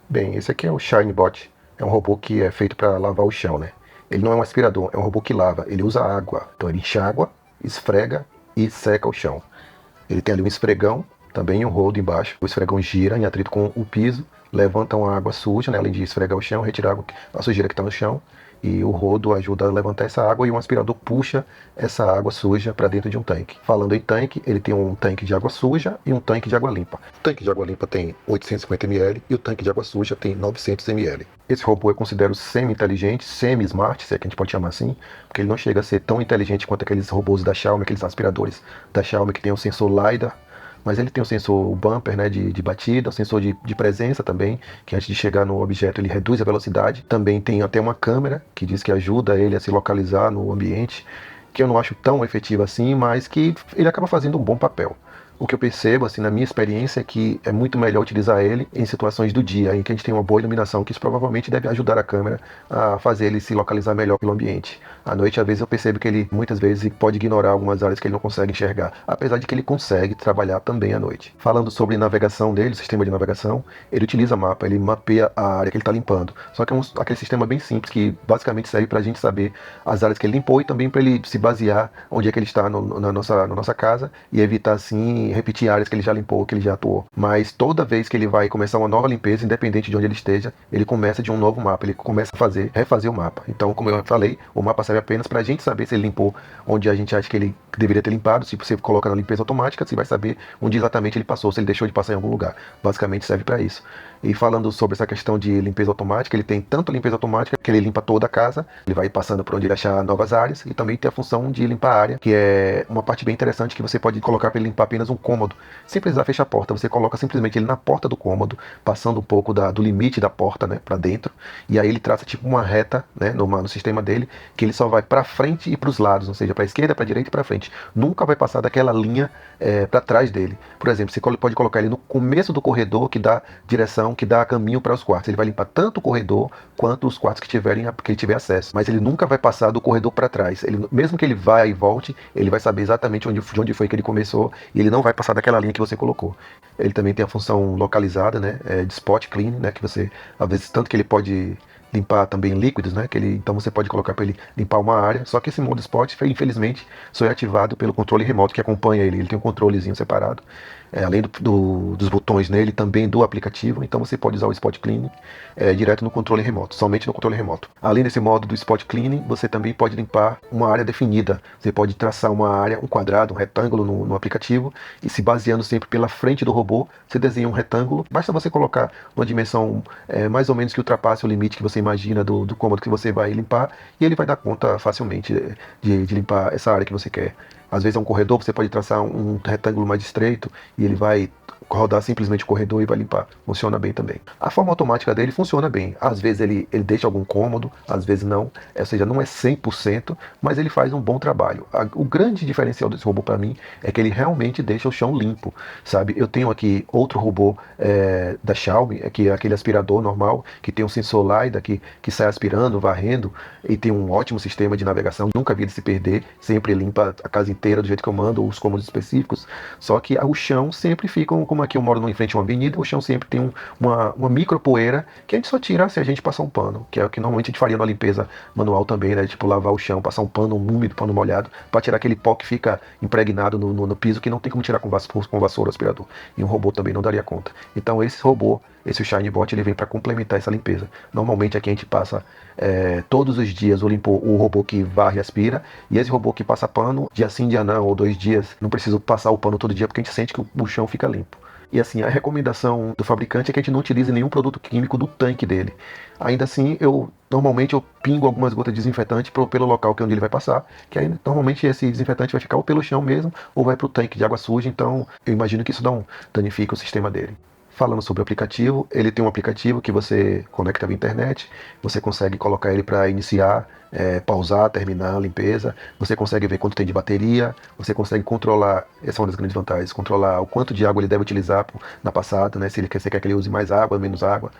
Bem, esse aqui é o ShineBot. É um robô que é feito para lavar o chão, né? Ele não é um aspirador, é um robô que lava. Ele usa água. Então ele enxágua, esfrega e seca o chão. Ele tem ali um esfregão, também um rodo embaixo. O esfregão gira em atrito com o piso, levanta uma água suja, né? Além de esfregar o chão, retirar a sujeira que está no chão. E o rodo ajuda a levantar essa água e um aspirador puxa essa água suja para dentro de um tanque. Falando em tanque, ele tem um tanque de água suja e um tanque de água limpa. O tanque de água limpa tem 850 ml e o tanque de água suja tem 900 ml. Esse robô eu considero semi-inteligente, semi-smart, se é que a gente pode chamar assim, porque ele não chega a ser tão inteligente quanto aqueles robôs da Xiaomi, aqueles aspiradores da Xiaomi que tem o sensor LiDAR, mas ele tem o sensor bumper, né, de batida, o sensor de presença também, que antes de chegar no objeto ele reduz a velocidade. Também tem até uma câmera que diz que ajuda ele a se localizar no ambiente, que eu não acho tão efetiva assim, mas que ele acaba fazendo um bom papel. O que eu percebo, assim, na minha experiência, é que é muito melhor utilizar ele em situações do dia, em que a gente tem uma boa iluminação, que isso provavelmente deve ajudar a câmera a fazer ele se localizar melhor pelo ambiente. À noite, às vezes, eu percebo que ele, muitas vezes, pode ignorar algumas áreas que ele não consegue enxergar, apesar de que ele consegue trabalhar também à noite. Falando sobre navegação dele, o sistema de navegação, ele utiliza mapa, ele mapeia a área que ele está limpando. Só que é aquele sistema bem simples, que basicamente serve para a gente saber as áreas que ele limpou e também para ele se basear onde é que ele está na nossa casa e evitar, assim, repetir áreas que ele já limpou, que ele já atuou. Mas toda vez que ele vai começar uma nova limpeza, independente de onde ele esteja, ele começa de um novo mapa, ele começa a refazer o mapa. Então, como eu falei, o mapa serve apenas para a gente saber se ele limpou onde a gente acha que ele deveria ter limpado. Se você coloca na limpeza automática, você vai saber onde exatamente ele passou, se ele deixou de passar em algum lugar. Basicamente serve para isso. E falando sobre essa questão de limpeza automática, ele tem tanto a limpeza automática que ele limpa toda a casa, ele vai passando por onde ele achar novas áreas, e também tem a função de limpar a área, que é uma parte bem interessante que você pode colocar para ele limpar apenas um cômodo, sem precisar fechar a porta. Você coloca simplesmente ele na porta do cômodo, passando um pouco do limite da porta, né, para dentro, e aí ele traça tipo uma reta, né, no sistema dele, que ele só vai para frente e para os lados, ou seja, para a esquerda, para a direita e para frente. Nunca vai passar daquela linha para trás dele. Por exemplo, você pode colocar ele no começo do corredor que dá direção, que dá caminho para os quartos. Ele vai limpar tanto o corredor quanto os quartos que ele tiver acesso. Mas ele nunca vai passar do corredor para trás. Ele, mesmo que ele vá e volte, ele vai saber exatamente de onde foi que ele começou e ele não vai passar daquela linha que você colocou. Ele também tem a função localizada, né, de spot clean, né, que você, às vezes, tanto que ele pode limpar também líquidos, né? Então você pode colocar para ele limpar uma área. Só que esse modo Spot, infelizmente, só é ativado pelo controle remoto que acompanha ele. Ele tem um controlezinho separado, além dos botões nele, também do aplicativo. Então você pode usar o Spot Cleaning direto no controle remoto, somente no controle remoto. Além desse modo do Spot Cleaning, você também pode limpar uma área definida. Você pode traçar uma área, um quadrado, um retângulo no aplicativo e, se baseando sempre pela frente do robô, você desenha um retângulo. Basta você colocar uma dimensão mais ou menos que ultrapasse o limite que você imagina do cômodo que você vai limpar, e ele vai dar conta facilmente de limpar essa área que você quer. Às vezes é um corredor, você pode traçar um retângulo mais estreito e ele vai rodar simplesmente o corredor e vai limpar. Funciona bem também. A forma automática dele funciona bem. Às vezes ele deixa algum cômodo, às vezes não. Ou seja, não é 100%, mas ele faz um bom trabalho. O grande diferencial desse robô para mim é que ele realmente deixa o chão limpo, sabe? Eu tenho aqui outro robô da Xiaomi, que é aquele aspirador normal, que tem um sensor LiDAR que sai aspirando, varrendo, e tem um ótimo sistema de navegação. Nunca vi ele se perder, sempre limpa a casa inteira do jeito que eu mando, ou os cômodos específicos. Só que o chão sempre fica, como aqui eu moro em frente a uma avenida, o chão sempre tem uma micro poeira que a gente só tira se a gente passar um pano, que é o que normalmente a gente faria na limpeza manual também, né? Tipo, lavar o chão, passar um pano, um úmido, pano molhado, para tirar aquele pó que fica impregnado no piso, que não tem como tirar com vassoura, aspirador. E um robô também não daria conta. Então esse robô, esse ShineBot, ele vem para complementar essa limpeza. Normalmente aqui a gente passa todos os dias o robô que varre e aspira, e esse robô que passa pano, dia sim, dia não, ou 2 dias, não preciso passar o pano todo dia, porque a gente sente que o chão fica limpo. E assim, a recomendação do fabricante é que a gente não utilize nenhum produto químico do tanque dele. Ainda assim, normalmente eu pingo algumas gotas de desinfetante pelo local onde ele vai passar, que aí normalmente esse desinfetante vai ficar ou pelo chão mesmo, ou vai para o tanque de água suja, então eu imagino que isso não danifica o sistema dele. Falando sobre o aplicativo, ele tem um aplicativo que você conecta via internet, você consegue colocar ele para iniciar, pausar, terminar a limpeza, você consegue ver quanto tem de bateria, você consegue controlar, essa é uma das grandes vantagens, controlar o quanto de água ele deve utilizar na passada, né? Se você quer que ele use mais água, menos água,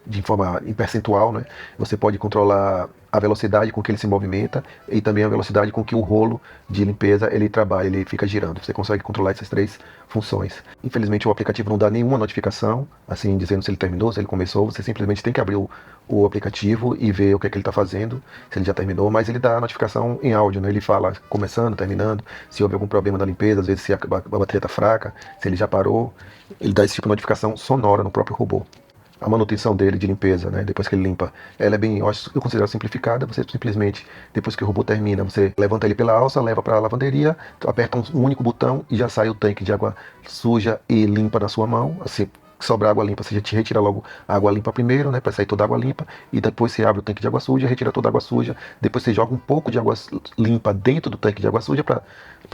de forma em percentual, né? Você pode controlar a velocidade com que ele se movimenta e também a velocidade com que o rolo de limpeza ele trabalha, ele fica girando. Você consegue controlar essas três funções. Infelizmente o aplicativo não dá nenhuma notificação, assim, dizendo se ele terminou, se ele começou. Você simplesmente tem que abrir o aplicativo e ver o que é que ele está fazendo, se ele já terminou, mas ele dá a notificação em áudio, né? Ele fala começando, terminando, se houve algum problema na limpeza, às vezes se a bateria está fraca, se ele já parou. Ele dá esse tipo de notificação sonora no próprio robô. A manutenção dele de limpeza, né, depois que ele limpa, ela é bem, eu considero simplificada. Você simplesmente, depois que o robô termina, você levanta ele pela alça, leva para a lavanderia, aperta um único botão e já sai o tanque de água suja e limpa na sua mão. Assim, sobra água limpa, você já te retira logo a água limpa primeiro, né, para sair toda a água limpa, e depois você abre o tanque de água suja, retira toda a água suja, depois você joga um pouco de água limpa dentro do tanque de água suja para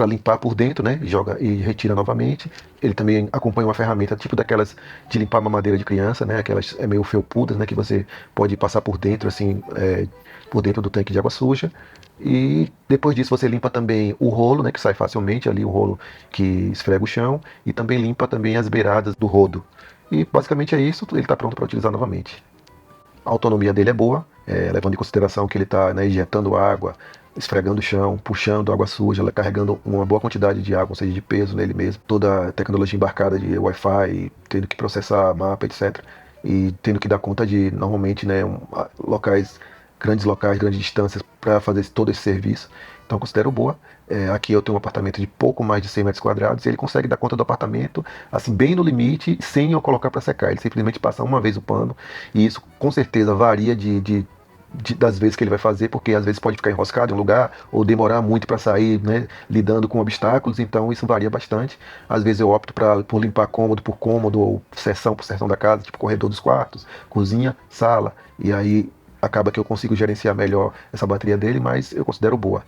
limpar por dentro, né, joga e retira novamente. Ele também acompanha uma ferramenta tipo daquelas de limpar mamadeira de criança, né, aquelas meio felpudas, né, que você pode passar por dentro, assim, por dentro do tanque de água suja. E depois disso você limpa também o rolo, né, que sai facilmente ali, o rolo que esfrega o chão, e também limpa também as beiradas do rodo. E basicamente é isso, ele está pronto para utilizar novamente. A autonomia dele é boa, levando em consideração que ele está, né, injetando água, esfregando o chão, puxando água suja, carregando uma boa quantidade de água, ou seja, de peso nele mesmo. Toda a tecnologia embarcada de Wi-Fi, tendo que processar mapa, etc. E tendo que dar conta de, normalmente, né, grandes locais, grandes distâncias para fazer todo esse serviço. Então, considero boa. Aqui eu tenho um apartamento de pouco mais de 100 metros quadrados e ele consegue dar conta do apartamento, assim, bem no limite, sem eu colocar para secar. Ele simplesmente passa uma vez o pano, e isso com certeza varia das vezes que ele vai fazer, porque às vezes pode ficar enroscado em um lugar ou demorar muito para sair, né, lidando com obstáculos. Então isso varia bastante. Às vezes eu opto por limpar cômodo por cômodo ou seção por seção da casa, tipo corredor dos quartos, cozinha, sala, e aí acaba que eu consigo gerenciar melhor essa bateria dele, mas eu considero boa.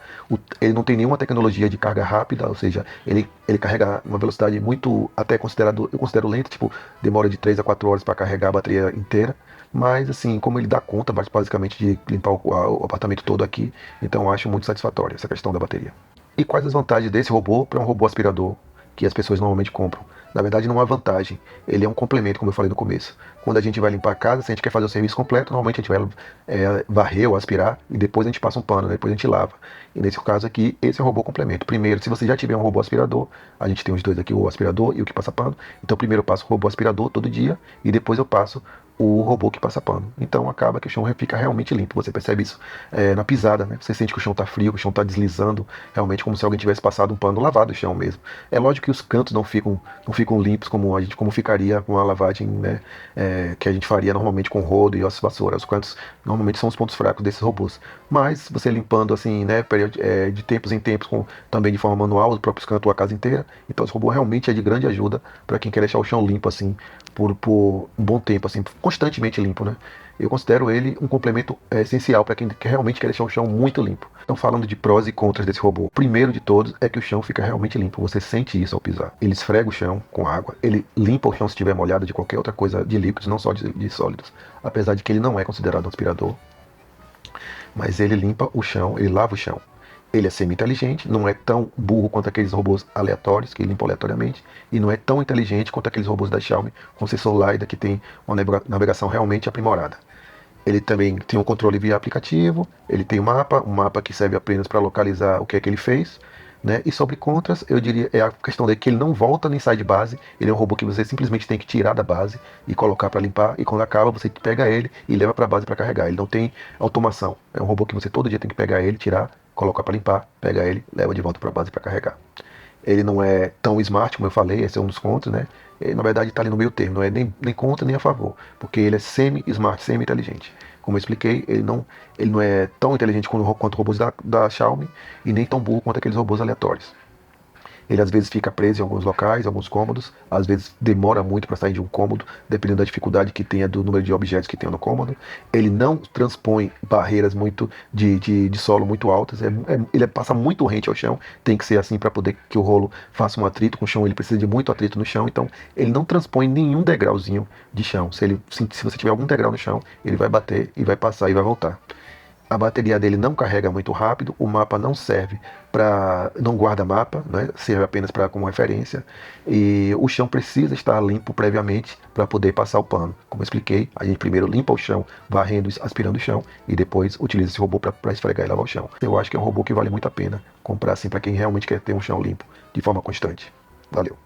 Ele não tem nenhuma tecnologia de carga rápida, ou seja, ele carrega uma velocidade muito, até considerado, eu considero lenta, tipo, demora de 3 a 4 horas para carregar a bateria inteira. Mas assim, como ele dá conta basicamente de limpar o apartamento todo aqui, então eu acho muito satisfatória essa questão da bateria. E quais as vantagens desse robô para um robô aspirador que as pessoas normalmente compram? Na verdade, não há vantagem. Ele é um complemento, como eu falei no começo. Quando a gente vai limpar a casa, se a gente quer fazer o serviço completo, normalmente a gente vai varrer ou aspirar e depois a gente passa um pano, depois a gente lava. E nesse caso aqui, esse é um robô complemento. Primeiro, se você já tiver um robô aspirador, a gente tem os dois aqui, o aspirador e o que passa pano. Então, primeiro eu passo o robô aspirador todo dia e depois eu passo o robô que passa pano. Então acaba que o chão fica realmente limpo. Você percebe isso na pisada, né? Você sente que o chão está frio, que o chão está deslizando, realmente como se alguém tivesse passado um pano, lavado o chão mesmo. É lógico que os cantos não ficam limpos como ficaria com a lavagem, né, que a gente faria normalmente com rodo e ossos vassoura. Os cantos normalmente são os pontos fracos desses robôs. Mas você limpando assim, né, de tempos em tempos, também de forma manual, os próprios cantos ou a casa inteira. Então esse robô realmente é de grande ajuda para quem quer deixar o chão limpo assim por um bom tempo, assim, constantemente limpo, né? Eu considero ele um complemento essencial para quem realmente quer deixar o chão muito limpo. Então, falando de prós e contras desse robô, o primeiro de todos é que o chão fica realmente limpo. Você sente isso ao pisar. Ele esfrega o chão com água, ele limpa o chão se estiver molhado de qualquer outra coisa de líquidos, não só de sólidos. Apesar de que ele não é considerado um aspirador, mas ele limpa o chão, ele lava o chão. Ele é semi-inteligente, não é tão burro quanto aqueles robôs aleatórios, que limpam aleatoriamente, e não é tão inteligente quanto aqueles robôs da Xiaomi com sensor LiDAR, que tem uma navegação realmente aprimorada. Ele também tem um controle via aplicativo, ele tem um mapa que serve apenas para localizar o que é que ele fez, né? E sobre contras, eu diria, é a questão dele que ele não volta nem sai de base, ele é um robô que você simplesmente tem que tirar da base e colocar para limpar, e quando acaba você pega ele e leva para a base para carregar. Ele não tem automação, é um robô que você todo dia tem que pegar ele, tirar, colocar para limpar, pega ele, leva de volta para a base para carregar. Ele não é tão smart, como eu falei, esse é um dos contras, né? Ele, na verdade, está ali no meio termo, não é nem contra nem a favor, porque ele é semi-smart, semi-inteligente. Como eu expliquei, ele não é tão inteligente quanto robôs da Xiaomi e nem tão burro quanto aqueles robôs aleatórios. Ele às vezes fica preso em alguns locais, alguns cômodos, às vezes demora muito para sair de um cômodo, dependendo da dificuldade que tenha, do número de objetos que tenha no cômodo. Ele não transpõe barreiras muito de solo muito altas, ele passa muito rente ao chão, tem que ser assim para poder que o rolo faça um atrito com o chão, ele precisa de muito atrito no chão, então ele não transpõe nenhum degrauzinho de chão. Se você tiver algum degrau no chão, ele vai bater e vai passar e vai voltar. A bateria dele não carrega muito rápido, o mapa não serve não guarda mapa, né? Serve apenas como referência. E o chão precisa estar limpo previamente para poder passar o pano. Como eu expliquei, a gente primeiro limpa o chão, varrendo, aspirando o chão, e depois utiliza esse robô para esfregar e lavar o chão. Eu acho que é um robô que vale muito a pena comprar assim para quem realmente quer ter um chão limpo de forma constante. Valeu!